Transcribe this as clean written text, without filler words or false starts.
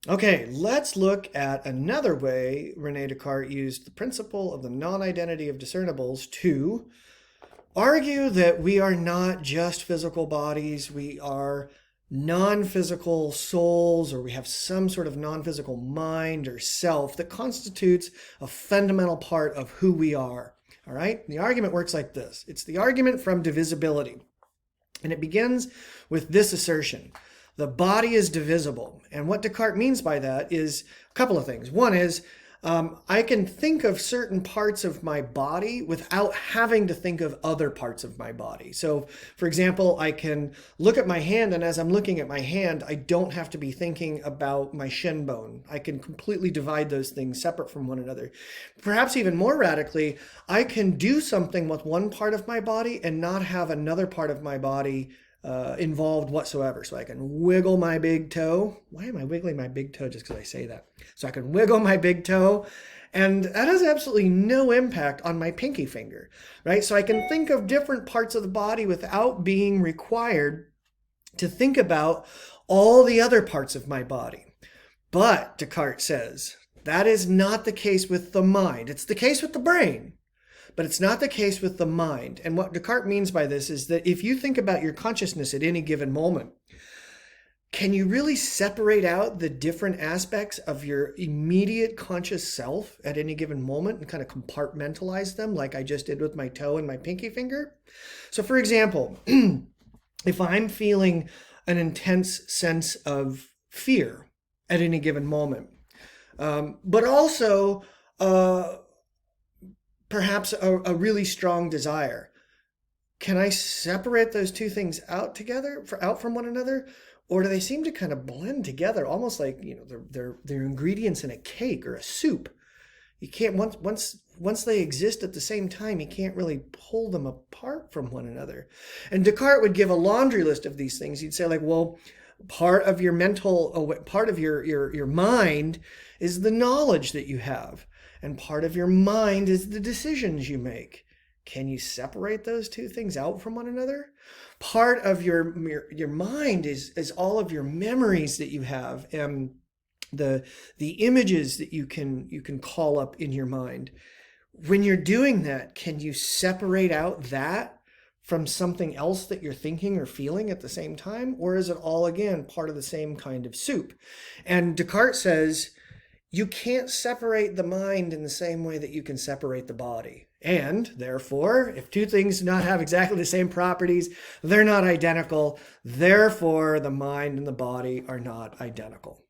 Okay, let's look at another way Rene Descartes used the principle of the non-identity of discernibles to argue that we are not just physical bodies, we are non-physical souls, or we have some sort of non-physical mind or self that constitutes a fundamental part of who we are. All right? The argument works like this. It's the argument from divisibility. And it begins with this assertion. The body is divisible. And what Descartes means by that is a couple of things. One is I can think of certain parts of my body without having to think of other parts of my body. So, for example, I can look at my hand, and as I'm looking at my hand, I don't have to be thinking about my shin bone. I can completely divide those things separate from one another. Perhaps even more radically, I can do something with one part of my body and not have another part of my body involved whatsoever. So I can wiggle my big toe. Why am I wiggling my big toe just because I say that? So I can wiggle my big toe, and that has absolutely no impact on my pinky finger, right? So I can think of different parts of the body without being required to think about all the other parts of my body. But Descartes says that is not the case with the mind. It's the case with the brain. But it's not the case with the mind. And what Descartes means by this is that if you think about your consciousness at any given moment, can you really separate out the different aspects of your immediate conscious self at any given moment and kind of compartmentalize them like I just did with my toe and my pinky finger? So for example, if I'm feeling an intense sense of fear at any given moment, but also perhaps a really strong desire. Can I separate those two things out together, out from one another? Or do they seem to kind of blend together, almost like, they're ingredients in a cake or a soup? You can't, once they exist at the same time, you can't really pull them apart from one another. And Descartes would give a laundry list of these things. He'd say, like, well, part of your part of your mind is the knowledge that you have. And part of your mind is the decisions you make. Can you separate those two things out from one another? Part of your mind is all of your memories that you have and the images that you can call up in your mind. When you're doing that, can you separate out that from something else that you're thinking or feeling at the same time? Or is it all, again, part of the same kind of soup? And Descartes says, you can't separate the mind in the same way that you can separate the body. And therefore, if two things do not have exactly the same properties, they're not identical. Therefore, the mind and the body are not identical.